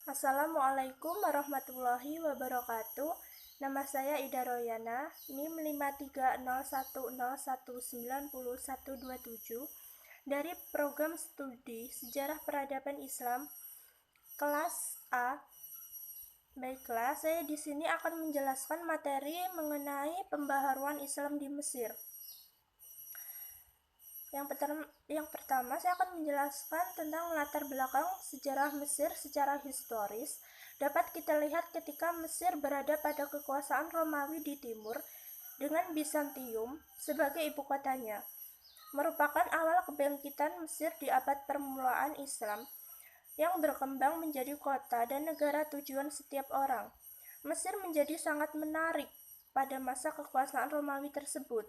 Assalamualaikum warahmatullahi wabarakatuh. Nama saya Ida Royana, NIM 53010190127 dari program studi Sejarah Peradaban Islam kelas A. Baiklah, saya di sini akan menjelaskan materi mengenai pembaharuan Islam di Mesir. Yang pertama, saya akan menjelaskan tentang latar belakang sejarah Mesir secara historis. Dapat kita lihat ketika Mesir berada pada kekuasaan Romawi di timur dengan Bizantium sebagai ibu kotanya. Merupakan awal kebangkitan Mesir di abad permulaan Islam yang berkembang menjadi kota dan negara tujuan setiap orang. Mesir menjadi sangat menarik pada masa kekuasaan Romawi tersebut,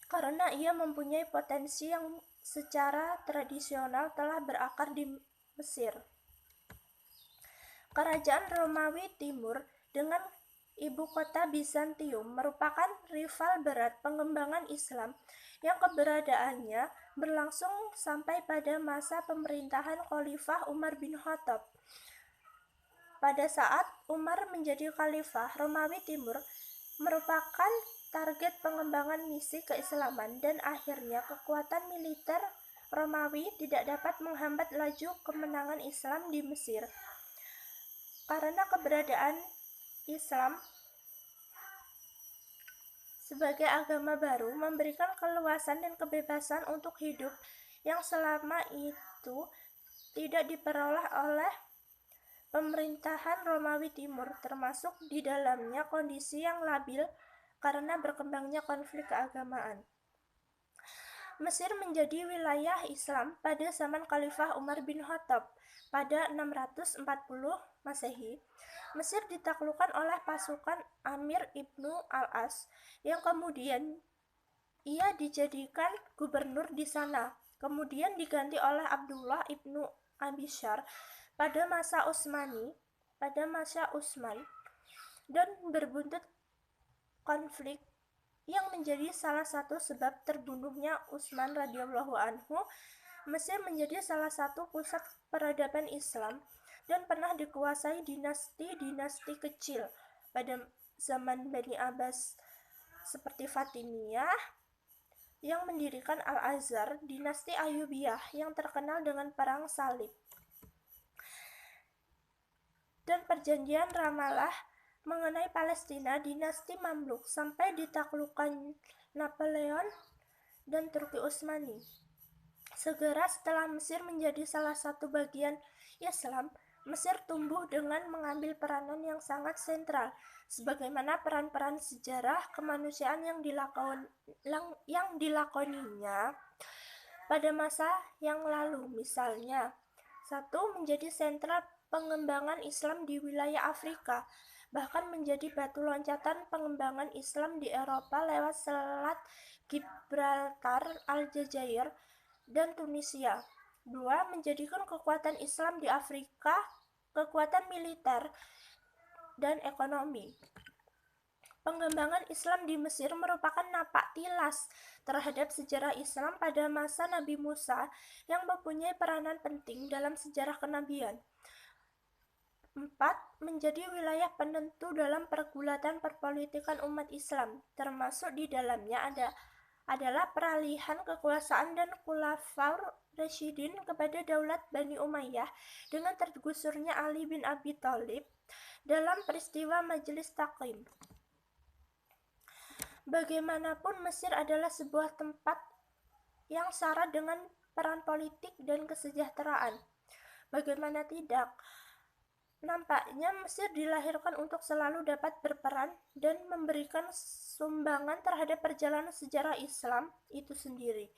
karena ia mempunyai potensi yang secara tradisional telah berakar di Mesir. Kerajaan Romawi Timur dengan ibu kota Bizantium merupakan rival berat pengembangan Islam yang keberadaannya berlangsung sampai pada masa pemerintahan Khalifah Umar bin Khattab. Pada saat Umar menjadi khalifah, Romawi Timur merupakan target pengembangan misi keislaman dan akhirnya kekuatan militer Romawi tidak dapat menghambat laju kemenangan Islam di Mesir. Karena keberadaan Islam sebagai agama baru memberikan keluasan dan kebebasan untuk hidup yang selama itu tidak diperoleh oleh pemerintahan Romawi Timur, termasuk di dalamnya kondisi yang labil karena berkembangnya konflik keagamaan. Mesir menjadi wilayah Islam pada zaman Khalifah Umar bin Khattab. Pada 640 Masehi, Mesir ditaklukkan oleh pasukan Amir ibnu al-As yang kemudian ia dijadikan gubernur di sana. Kemudian diganti oleh Abdullah ibnu Abishar pada masa Utsman dan berbuntut konflik yang menjadi salah satu sebab terbunuhnya Utsman radhiyallahu anhu. Mesir menjadi salah satu pusat peradaban Islam dan pernah dikuasai dinasti-dinasti kecil pada zaman Bani Abbas seperti Fatimiyah yang mendirikan Al-Azhar, dinasti Ayyubiyah yang terkenal dengan perang salib, dan perjanjian Ramallah mengenai Palestina, dinasti Mamluk, sampai ditaklukkan Napoleon dan Turki Utsmani. Segera setelah Mesir menjadi salah satu bagian Islam, Mesir tumbuh dengan mengambil peranan yang sangat sentral, sebagaimana peran-peran sejarah kemanusiaan yang dilakoninya pada masa yang lalu. Misalnya, 1. Menjadi sentral pengembangan Islam di wilayah Afrika, bahkan menjadi batu loncatan pengembangan Islam di Eropa lewat Selat Gibraltar, Aljazair, dan Tunisia. 2. Menjadikan kekuatan Islam di Afrika kekuatan militer dan ekonomi. Pengembangan Islam di Mesir merupakan napak tilas terhadap sejarah Islam pada masa Nabi Musa yang mempunyai peranan penting dalam sejarah kenabian. 4. Menjadi wilayah penentu dalam pergulatan perpolitikan umat Islam, termasuk di dalamnya adalah peralihan kekuasaan dan Khulafaur Rasyidin kepada daulat Bani Umayyah dengan tergusurnya Ali bin Abi Thalib dalam peristiwa Majelis Taqim. Bagaimanapun, Mesir adalah sebuah tempat yang syarat dengan peran politik dan kesejahteraan. Bagaimana tidak? Nampaknya Mesir dilahirkan untuk selalu dapat berperan dan memberikan sumbangan terhadap perjalanan sejarah Islam itu sendiri.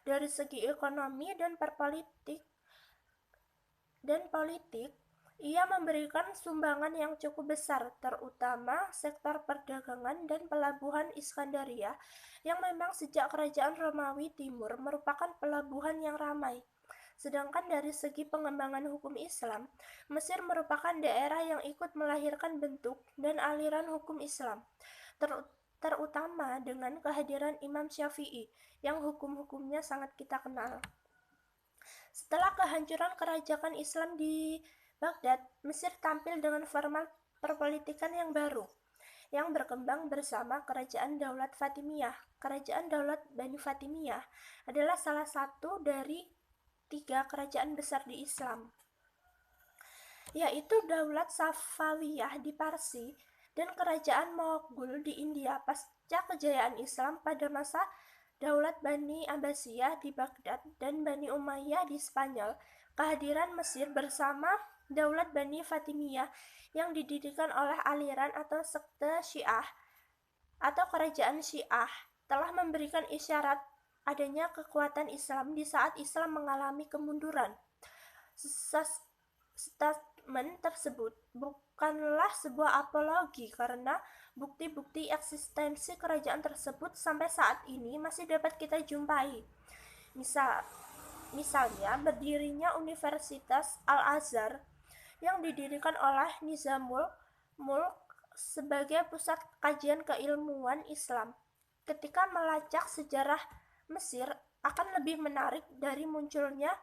Dari segi ekonomi dan politik, ia memberikan sumbangan yang cukup besar, terutama sektor perdagangan dan pelabuhan Iskandaria yang memang sejak kerajaan Romawi Timur merupakan pelabuhan yang ramai. Sedangkan dari segi pengembangan hukum Islam, Mesir merupakan daerah yang ikut melahirkan bentuk dan aliran hukum Islam, terutama dengan kehadiran Imam Syafi'i yang hukum-hukumnya sangat kita kenal. Setelah kehancuran kerajaan Islam di Baghdad, Mesir tampil dengan format perpolitikan yang baru, yang berkembang bersama Kerajaan Daulat Fatimiyah. Kerajaan Daulat Bani Fatimiyah adalah salah satu dari 3 kerajaan besar di Islam, yaitu Daulat Safawiyah di Parsi dan Kerajaan Moghul di India. Pasca kejayaan Islam pada masa Daulat Bani Abbasiyah di Baghdad dan Bani Umayyah di Spanyol, kehadiran Mesir bersama Daulat Bani Fatimiyah yang didirikan oleh aliran atau sekte Syiah atau kerajaan Syiah telah memberikan isyarat adanya kekuatan Islam di saat Islam mengalami kemunduran. Statement tersebut bukanlah sebuah apologi karena bukti-bukti eksistensi kerajaan tersebut sampai saat ini masih dapat kita jumpai. Misalnya berdirinya Universitas Al-Azhar yang didirikan oleh Nizamul Mulk sebagai pusat kajian keilmuan Islam. Ketika melacak sejarah Mesir akan lebih menarik dari munculnya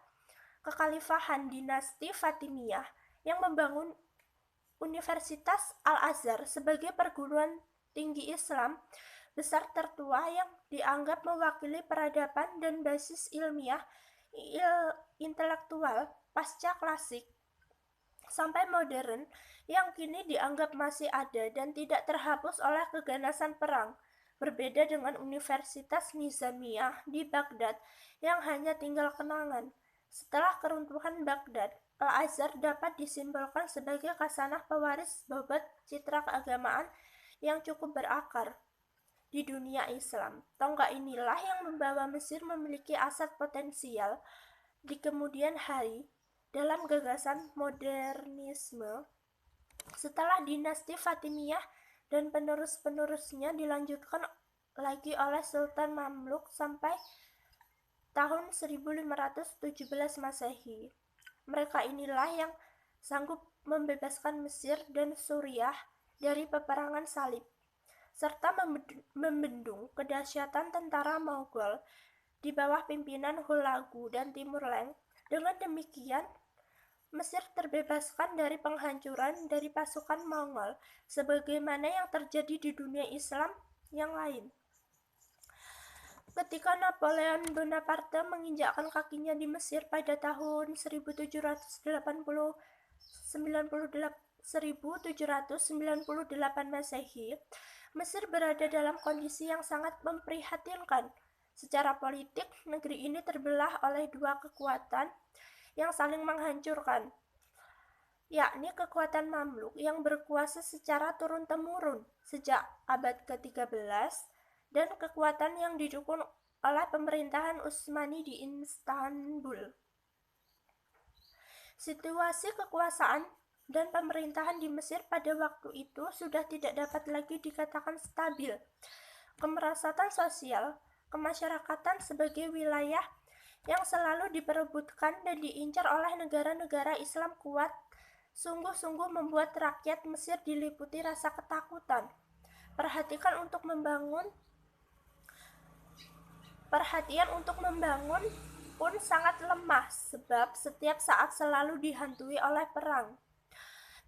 kekhalifahan dinasti Fatimiyah yang membangun Universitas Al-Azhar sebagai perguruan tinggi Islam besar tertua yang dianggap mewakili peradaban dan basis ilmiah intelektual pasca klasik sampai modern yang kini dianggap masih ada dan tidak terhapus oleh keganasan perang. Berbeda dengan Universitas Nizamiyah di Baghdad yang hanya tinggal kenangan. Setelah keruntuhan Baghdad, Al-Azhar dapat disimbolkan sebagai khasanah pewaris bobot citra keagamaan yang cukup berakar di dunia Islam. Tonggak inilah yang membawa Mesir memiliki aset potensial di kemudian hari dalam gagasan modernisme. Setelah dinasti Fatimiyah dan penerus-penerusnya dilanjutkan lagi oleh Sultan Mamluk sampai tahun 1517 Masehi. Mereka inilah yang sanggup membebaskan Mesir dan Suriah dari peperangan salib, serta membendung kedahsyatan tentara Monggol di bawah pimpinan Hulagu dan Timur Leng. Dengan demikian, Mesir terbebaskan dari penghancuran dari pasukan Mongol, sebagaimana yang terjadi di dunia Islam yang lain. Ketika Napoleon Bonaparte menginjakkan kakinya di Mesir pada tahun 1798 Masehi, Mesir berada dalam kondisi yang sangat memprihatinkan. Secara politik, negeri ini terbelah oleh 2 kekuatan yang saling menghancurkan, yakni kekuatan Mamluk yang berkuasa secara turun-temurun sejak abad ke-13 dan kekuatan yang didukung oleh pemerintahan Utsmani di Istanbul. Situasi kekuasaan dan pemerintahan di Mesir pada waktu itu sudah tidak dapat lagi dikatakan stabil. Kemerosatan sosial kemasyarakatan sebagai wilayah yang selalu diperebutkan dan diincar oleh negara-negara Islam kuat sungguh-sungguh membuat rakyat Mesir diliputi rasa ketakutan. Perhatian untuk membangun pun sangat lemah sebab setiap saat selalu dihantui oleh perang.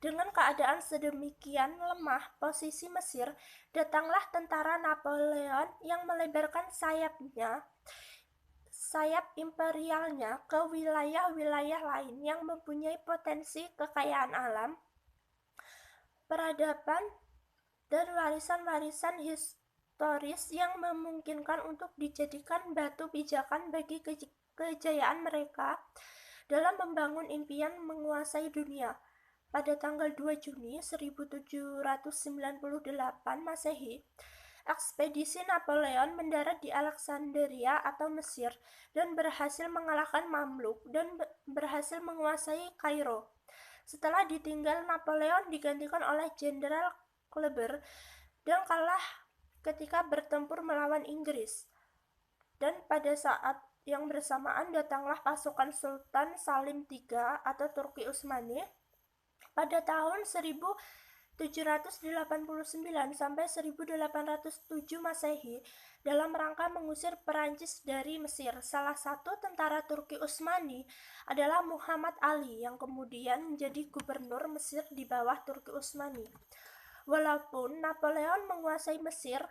Dengan keadaan sedemikian lemah posisi Mesir, datanglah tentara Napoleon yang melebarkan sayap imperialnya ke wilayah-wilayah lain yang mempunyai potensi kekayaan alam, peradaban, dan warisan-warisan historis yang memungkinkan untuk dijadikan batu pijakan bagi kejayaan mereka dalam membangun impian menguasai dunia. Pada tanggal 2 Juni 1798 Masehi, ekspedisi Napoleon mendarat di Alexandria atau Mesir dan berhasil mengalahkan Mamluk dan berhasil menguasai Kairo. Setelah ditinggal, Napoleon digantikan oleh Jenderal Kleber dan kalah ketika bertempur melawan Inggris. Dan pada saat yang bersamaan datanglah pasukan Sultan Salim III atau Turki Utsmani pada tahun 789 sampai 1807 Masehi dalam rangka mengusir Perancis dari Mesir. Salah satu tentara Turki Utsmani adalah Muhammad Ali yang kemudian menjadi gubernur Mesir di bawah Turki Utsmani. Walaupun Napoleon menguasai Mesir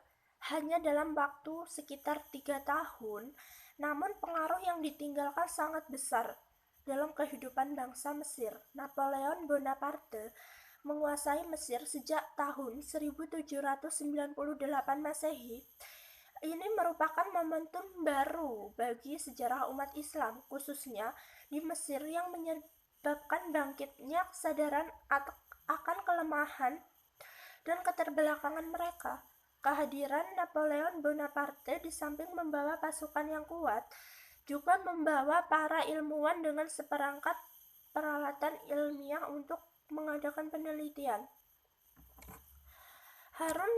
hanya dalam waktu sekitar 3 tahun, namun pengaruh yang ditinggalkan sangat besar dalam kehidupan bangsa Mesir. Napoleon Bonaparte menguasai Mesir sejak tahun 1798 Masehi. Ini merupakan momentum baru bagi sejarah umat Islam, khususnya di Mesir, yang menyebabkan bangkitnya kesadaran akan kelemahan dan keterbelakangan mereka. Kehadiran Napoleon Bonaparte di samping membawa pasukan yang kuat, juga membawa para ilmuwan dengan seperangkat peralatan ilmiah untuk mengadakan penelitian. Harun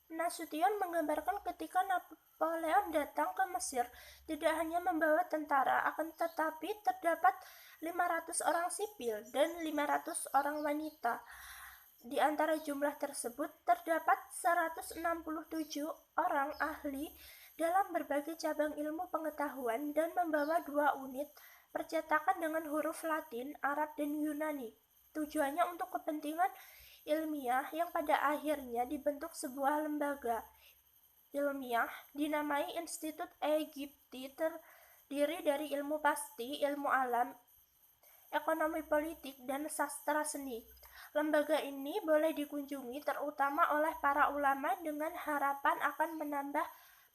Nasution menggambarkan ketika Napoleon datang ke Mesir tidak hanya membawa tentara, akan tetapi terdapat 500 orang sipil dan 500 orang wanita. Di antara jumlah tersebut terdapat 167 orang ahli dalam berbagai cabang ilmu pengetahuan dan membawa 2 unit percetakan dengan huruf Latin, Arab, dan Yunani. Tujuannya untuk kepentingan ilmiah yang pada akhirnya dibentuk sebuah lembaga ilmiah dinamai Institut Egypti, terdiri dari ilmu pasti, ilmu alam, ekonomi politik, dan sastra seni. Lembaga ini boleh dikunjungi terutama oleh para ulama dengan harapan akan menambah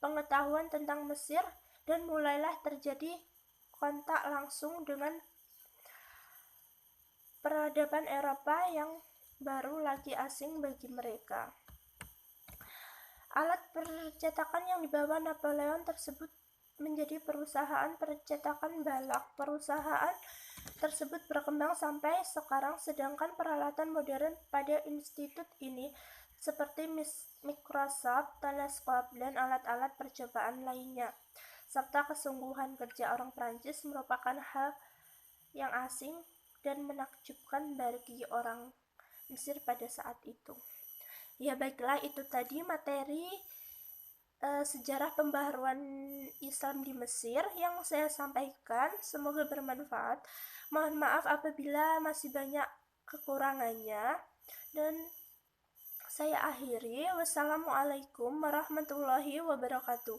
pengetahuan tentang Mesir, dan mulailah terjadi kontak langsung dengan peradaban Eropa yang baru lagi asing bagi mereka. Alat percetakan yang dibawa Napoleon tersebut menjadi perusahaan percetakan balak. Perusahaan tersebut berkembang sampai sekarang, sedangkan peralatan modern pada institut ini seperti mikroskop, teleskop, dan alat-alat percobaan lainnya, serta kesungguhan kerja orang Prancis merupakan hal yang asing dan menakjubkan bagi orang Mesir pada saat itu. Ya baiklah, itu tadi materi sejarah pembaharuan Islam di Mesir yang saya sampaikan. Semoga bermanfaat. Mohon maaf apabila masih banyak kekurangannya, dan saya akhiri. Wassalamualaikum warahmatullahi wabarakatuh.